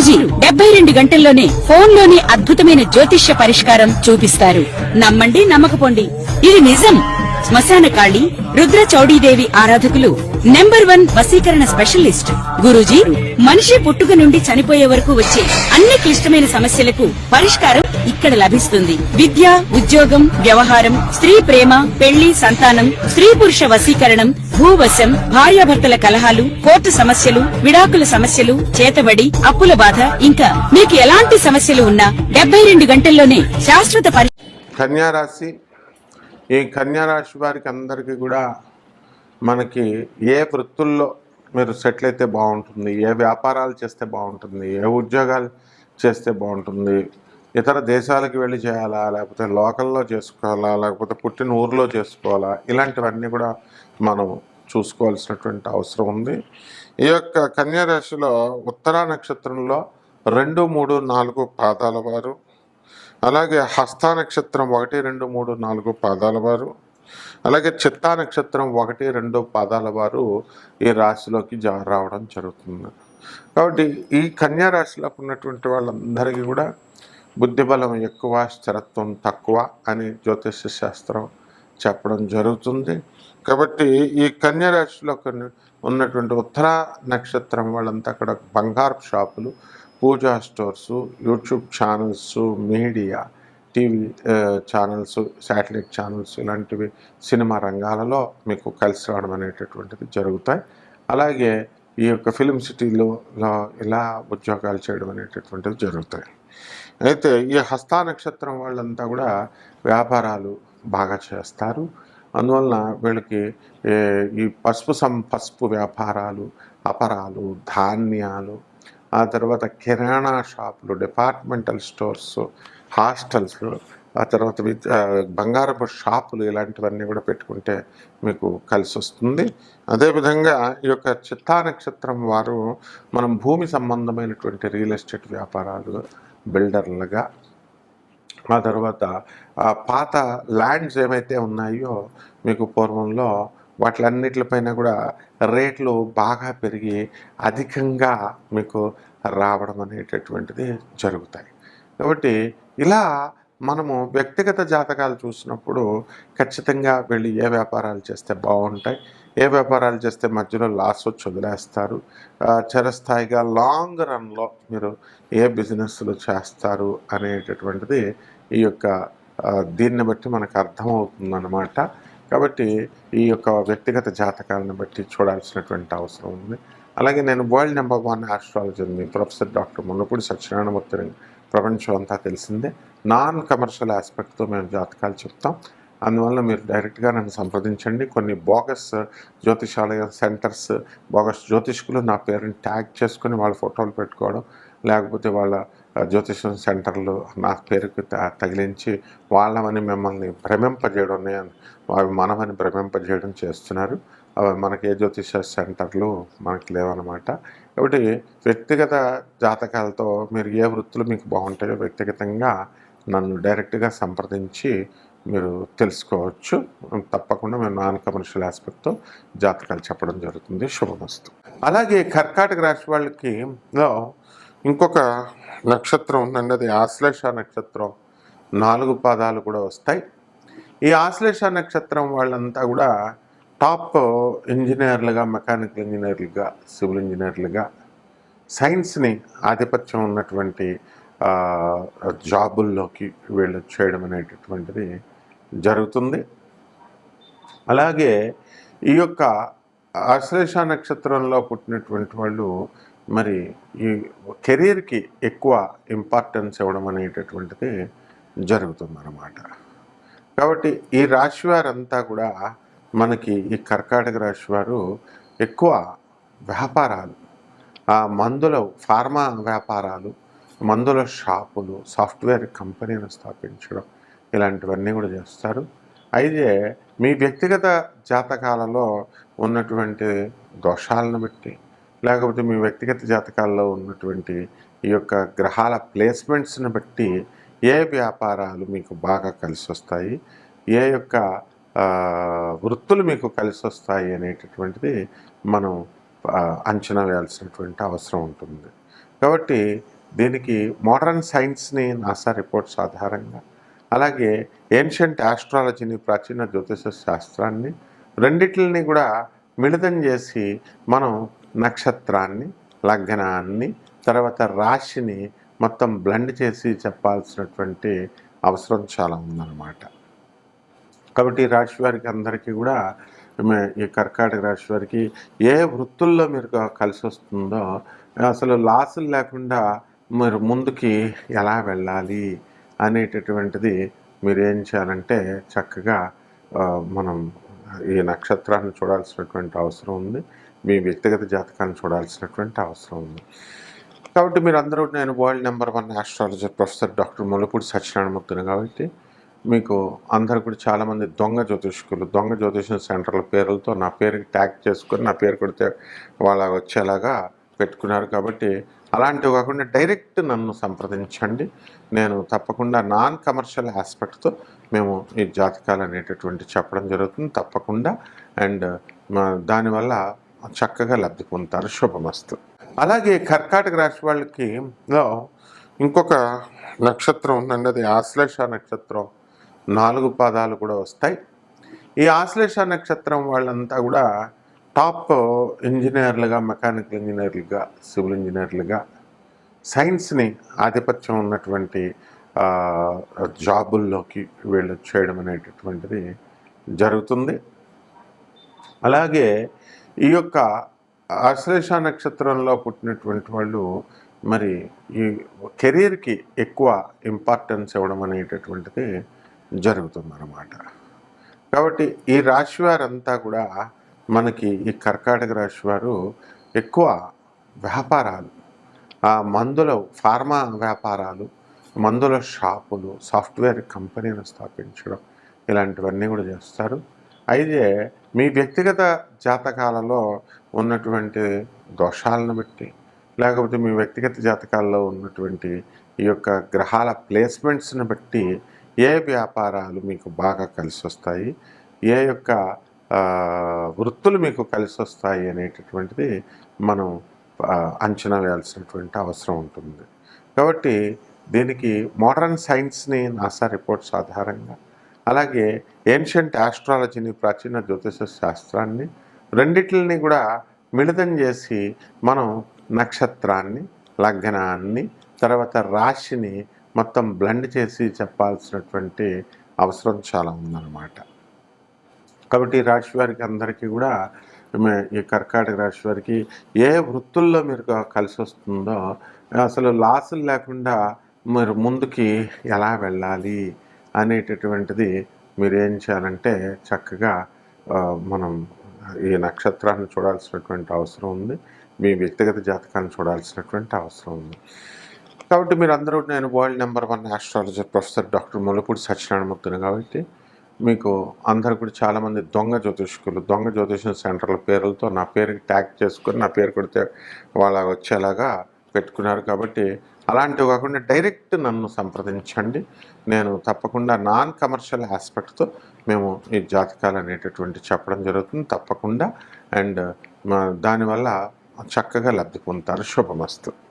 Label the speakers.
Speaker 1: గురూజీ 72 గంటల్లోనే ఫోన్లోని అద్భుతమైన జ్యోతిష్య పరిష్కారం చూపిస్తారు. నమ్మండి, నమ్మకపోండి, ఇది నిజం. శ్మశాన కాళి రుద్ర చౌడీదేవి ఆరాధకులు నంబర్ 1 వశీకరణ స్పెషలిస్ట్. గురూజీ మనిషి పుట్టుక నుండి చనిపోయే వరకు వచ్చే అన్ని క్లిష్టమైన సమస్యలకు పరిష్కారం ఇక్కడ లభిస్తుంది. విద్య, ఉద్యోగం, వ్యవహారం, స్త్రీ ప్రేమ, పెళ్లి, సంతానం, స్త్రీ పురుష వశీకరణం, భూవశం, భార్యాభర్తల కలహాలు, కోర్టు సమస్యలు, విడాకుల సమస్యలు, చేతబడి, అప్పుల బాధ, ఇంకా మీకు ఎలాంటి సమస్యలు ఉన్నా 72 గంటల్లోనే శాశ్వత
Speaker 2: కన్యా రాశి. ఈ కన్యా రాశి వారికి అందరికీ కూడా మనకి ఏ వృత్తుల్లో మీరు సెటిల్ అయితే బాగుంటుంది, ఏ వ్యాపారాలు చేస్తే బాగుంటుంది, ఏ ఉద్యోగాలు చేస్తే బాగుంటుంది, ఇతర దేశాలకు వెళ్ళి చేయాలా, లేకపోతే లోకల్లో చేసుకోవాలా, లేకపోతే పుట్టిన ఊరిలో చేసుకోవాలా, ఇలాంటివన్నీ కూడా మనం చూసుకోవాల్సినటువంటి అవసరం ఉంది. ఈ యొక్క కన్యా రాశిలో ఉత్తరా నక్షత్రంలో 2, 3, 4 పాదాల వారు, అలాగే హస్త నక్షత్రం 1, 2, 3, 4 పాదాల వారు, అలాగే చిత్తా నక్షత్రం 1, 2 పాదాల వారు ఈ రాశిలోకి రావడం జరుగుతుంది. కాబట్టి ఈ కన్యా రాశిలో ఉన్నటువంటి వాళ్ళందరికీ కూడా బుద్ధిబలం ఎక్కువ, స్థిరత్వం తక్కువ అని జ్యోతిష శాస్త్రం చెప్పడం జరుగుతుంది. కాబట్టి ఈ కన్యా రాశిలో ఉన్నటువంటి ఉత్తర నక్షత్రం వాళ్ళంతా అక్కడ బంగారు షాపులు, puja stores, YouTube channels, media, TV channels, satellite channels, ఇలాంటివి సినిమా రంగాలలో మీకు కలిసి రావడం అనేటటువంటిది జరుగుతాయి. అలాగే ఈ యొక్క ఫిలిం సిటీలో ఇలా ఉద్యోగాలు చేయడం అనేటటువంటిది జరుగుతాయి. అయితే ఈ హస్త నక్షత్రం వాళ్ళంతా కూడా వ్యాపారాలు బాగా చేస్తారు. అందువలన వీళ్ళకి ఈ పసుపు వ్యాపారాలు, అపరాలు, ధాన్యాలు, ఆ తర్వాత కిరాణా షాపులు, డిపార్ట్మెంటల్ స్టోర్స్, హాస్టల్స్, ఆ తర్వాత బంగారపు షాపులు, ఇలాంటివన్నీ కూడా పెట్టుకుంటే మీకు కలిసి వస్తుంది. అదేవిధంగా ఈ యొక్క చిత్తా నక్షత్రం వారు మనం భూమి సంబంధమైనటువంటి రియల్ ఎస్టేట్ వ్యాపారాలు, బిల్డర్లుగా, ఆ తర్వాత పాత ల్యాండ్స్ ఏమైతే ఉన్నాయో మీకు పూర్వంలో వాటిలన్నిటిపైన కూడా రేట్లు బాగా పెరిగి అధికంగా మీకు రావడం అనేటటువంటిది జరుగుతాయి. కాబట్టి ఇలా మనము వ్యక్తిగత జాతకాలు చూసినప్పుడు ఖచ్చితంగా వెళ్ళి ఏ వ్యాపారాలు చేస్తే బాగుంటాయి, ఏ వ్యాపారాలు చేస్తే మధ్యలో లాస్ వచ్చి వదిలేస్తారు, చిరస్థాయిగా లాంగ్ రన్లో మీరు ఏ బిజినెస్లు చేస్తారు అనేటటువంటిది ఈ యొక్క దీన్ని బట్టి మనకు అర్థమవుతుందన్నమాట. కాబట్టి ఈ యొక్క వ్యక్తిగత జాతకాలను బట్టి చూడాల్సినటువంటి అవసరం ఉంది. అలాగే నేను వరల్డ్ నెంబర్ 1 ఆస్ట్రాలజర్ని, ప్రొఫెసర్ డాక్టర్ మునుపూడి సత్యనారాయణమూర్తిని. ప్రపంచం అంతా తెలిసిందే. నాన్ కమర్షియల్ ఆస్పెక్ట్తో మేము జాతకాలు చెప్తాం. అందువల్ల మీరు డైరెక్ట్గా నన్ను సంప్రదించండి. కొన్ని బోగస్ జ్యోతిషాలయ సెంటర్స్, బోగస్ జ్యోతిష్కులు నా పేరుని ట్యాగ్ చేసుకుని వాళ్ళ ఫోటోలు పెట్టుకోవడం, లేకపోతే వాళ్ళ జ్యోతిషం సెంటర్లు నా పేరుకి తగిలించి వాళ్ళమని మిమ్మల్ని భ్రమింపజేయడం, అవి మనమని భ్రమింపజేయడం చేస్తున్నారు. అవి మనకి ఏ జ్యోతిష సెంటర్లు మనకి లేవన్నమాట. కాబట్టి వ్యక్తిగత జాతకాలతో మీరు ఏ వృత్తులు మీకు బాగుంటాయో వ్యక్తిగతంగా నన్ను డైరెక్ట్గా సంప్రదించి మీరు తెలుసుకోవచ్చు. తప్పకుండా మేము నాన్ కమర్షియల్ ఆస్పెక్ట్తో జాతకాలు చెప్పడం జరుగుతుంది. శుభమస్తు. అలాగే కర్కాటక రాశి వాళ్ళకి ఇంకొక నక్షత్రం ఉందండి, అది ఆశ్లేష నక్షత్రం. 4 పాదాలు కూడా వస్తాయి. ఈ ఆశ్లేష నక్షత్రం వాళ్ళంతా కూడా టాప్ ఇంజనీర్లుగా, మెకానికల్ ఇంజనీర్లుగా, సివిల్ ఇంజనీర్లుగా, సైన్స్ని ఆధిపత్యం ఉన్నటువంటి జాబుల్లోకి వీళ్ళు చేయడం అనేటటువంటిది జరుగుతుంది. అలాగే ఈ యొక్క ఆశ్లేష నక్షత్రంలో పుట్టినటువంటి వాళ్ళు మరి ఈ కెరీర్కి ఎక్కువ ఇంపార్టెన్స్ ఇవ్వడం అనేటటువంటిది జరుగుతుందన్నమాట. కాబట్టి ఈ రాశి వారంతా కూడా మనకి ఈ కర్కాటక రాశి వారు ఎక్కువ వ్యాపారాలు, మందుల ఫార్మా వ్యాపారాలు, మందుల షాపులు, సాఫ్ట్వేర్ కంపెనీలు స్థాపించడం, ఇలాంటివన్నీ కూడా చేస్తారు. అయితే మీ వ్యక్తిగత జాతకాలలో ఉన్నటువంటి దోషాలను బట్టి, లేకపోతే మీ వ్యక్తిగత జాతకాల్లో ఉన్నటువంటి ఈ యొక్క గ్రహాల ప్లేస్మెంట్స్ని బట్టి ఏ వ్యాపారాలు మీకు బాగా కలిసి వస్తాయి, ఏ యొక్క వృత్తులు మీకు కలిసి వస్తాయి అనేటటువంటిది మనం అంచనా వేయాల్సినటువంటి అవసరం ఉంటుంది. కాబట్టి దీనికి మోడర్న్ సైన్స్ని నాసా రిపోర్ట్స్ ఆధారంగా, అలాగే ఏన్షియంట్ ఆస్ట్రాలజీని, ప్రాచీన జ్యోతిష శాస్త్రాన్ని రెండిటిని కూడా మిళితం చేసి మనం నక్షత్రాన్ని, లగ్నాన్ని, తర్వాత రాశిని మొత్తం బ్లెండ్ చేసి చెప్పాల్సినటువంటి అవసరం చాలా ఉందన్నమాట. కాబట్టి ఈ రాశి వారికి అందరికీ కూడా ఈ కర్కాటక రాశి వారికి ఏ వృత్తుల్లో మీరు కలిసి వస్తుందో, అసలు లాసులు లేకుండా మీరు ముందుకి ఎలా వెళ్ళాలి అనేటటువంటిది మీరు ఏం చేయాలంటే చక్కగా మనం ఈ నక్షత్రాన్ని చూడాల్సినటువంటి అవసరం ఉంది, మీ వ్యక్తిగత జాతకాన్ని చూడాల్సినటువంటి అవసరం ఉంది. కాబట్టి మీరు అందరూ, నేను world #1 astrologer professor doctor Mullapudi సత్యనారాయణమూర్తిని. కాబట్టి మీకు అందరు కూడా చాలామంది దొంగ జ్యోతిషం సెంటర్ల పేర్లతో నా పేరుకి ట్యాగ్ చేసుకొని నా పేరు కొడితే వాళ్ళ వచ్చేలాగా పెట్టుకున్నారు. కాబట్టి అలాంటివి కాకుండా డైరెక్ట్ నన్ను సంప్రదించండి. నేను తప్పకుండా నాన్ కమర్షియల్ ఆస్పెక్ట్తో మేము ఈ జాతకాలు అనేటటువంటి చెప్పడం జరుగుతుంది తప్పకుండా. అండ్ దానివల్ల చక్కగా లబ్ధి పొందుతారు. శుభమస్తు. అలాగే కర్కాటక రాశి వాళ్ళకి ఇంకొక నక్షత్రం ఉందండి, అది ఆశ్లేష నక్షత్రం. 4 పాదాలు కూడా వస్తాయి. ఈ ఆశ్లేష నక్షత్రం వాళ్ళంతా కూడా టాప్ ఇంజనీర్లుగా, మెకానికల్ ఇంజనీర్లుగా, సివిల్ ఇంజనీర్లుగా, సైన్స్ని ఆధిపత్యం ఉన్నటువంటి జాబుల్లోకి వీళ్ళు చేయడం అనేటటువంటిది జరుగుతుంది. అలాగే ఈ యొక్క ఆశ్లేష నక్షత్రంలో పుట్టినటువంటి వాళ్ళు మరి ఈ కెరీర్కి ఎక్కువ ఇంపార్టెన్స్ ఇవ్వడం అనేటటువంటిది జరుగుతుందన్నమాట. కాబట్టి ఈ రాశి వారంతా కూడా మనకి ఈ కర్కాటక రాశి వారు ఎక్కువ వ్యాపారాలు, మందుల ఫార్మా వ్యాపారాలు, మందుల షాపులు, సాఫ్ట్వేర్ కంపెనీలు స్థాపించడం, ఇలాంటివన్నీ కూడా చేస్తారు. అయితే మీ వ్యక్తిగత జాతకాలలో ఉన్నటువంటి దోషాలను బట్టి, లేకపోతే మీ వ్యక్తిగత జాతకాల్లో ఉన్నటువంటి ఈ యొక్క గ్రహాల ప్లేస్మెంట్స్ని బట్టి ఏ వ్యాపారాలు మీకు బాగా కలిసి వస్తాయి, ఏ యొక్క వృత్తులు మీకు కలిసి వస్తాయి అనేటటువంటిది మనం అంచనా వేయాల్సినటువంటి అవసరం ఉంటుంది. కాబట్టి దీనికి మోడర్న్ సైన్స్ని నాసా రిపోర్ట్స్ ఆధారంగా, అలాగే ఏన్షియంట్ ఆస్ట్రాలజీని, ప్రాచీన జ్యోతిష శాస్త్రాన్ని రెండిటిని కూడా మిళితం చేసి మనం నక్షత్రాన్ని, లగ్నాన్ని, తర్వాత రాశిని మొత్తం బ్లెండ్ చేసి చెప్పాల్సినటువంటి అవసరం చాలా ఉందన్నమాట. కాబట్టి ఈ రాశి వారికి అందరికీ కూడా, ఈ కర్కాటక రాశి వారికి ఏ వృత్తుల్లో మీరు కలిసి వస్తుందో, అసలు లాసులు లేకుండా మీరు ముందుకి ఎలా వెళ్ళాలి అనేటటువంటిది మీరు ఏం చేయాలంటే చక్కగా మనం ఈ నక్షత్రాన్ని చూడాల్సినటువంటి అవసరం ఉంది, మీ వ్యక్తిగత జాతకాన్ని చూడాల్సినటువంటి అవసరం ఉంది. కాబట్టి మీరు అందరూ, నేను world #1 astrologer professor doctor Mullapudi సత్యనారాయణమూర్తిని. కాబట్టి మీకు అందరు కూడా చాలామంది దొంగ జ్యోతిషం సెంటర్ల పేర్లతో నా పేరుకి ట్యాగ్ చేసుకొని నా పేరు కొడితే వాళ్ళ వచ్చేలాగా పెట్టుకున్నారు. కాబట్టి అలాంటివి కాకుండా డైరెక్ట్ నన్ను సంప్రదించండి. నేను తప్పకుండా నాన్ కమర్షియల్ ఆస్పెక్ట్తో మేము ఈ జాతకాలు అనేటటువంటి చెప్పడం జరుగుతుంది తప్పకుండా. అండ్ దానివల్ల చక్కగా లబ్ధి పొందుతారు. శుభమస్తు.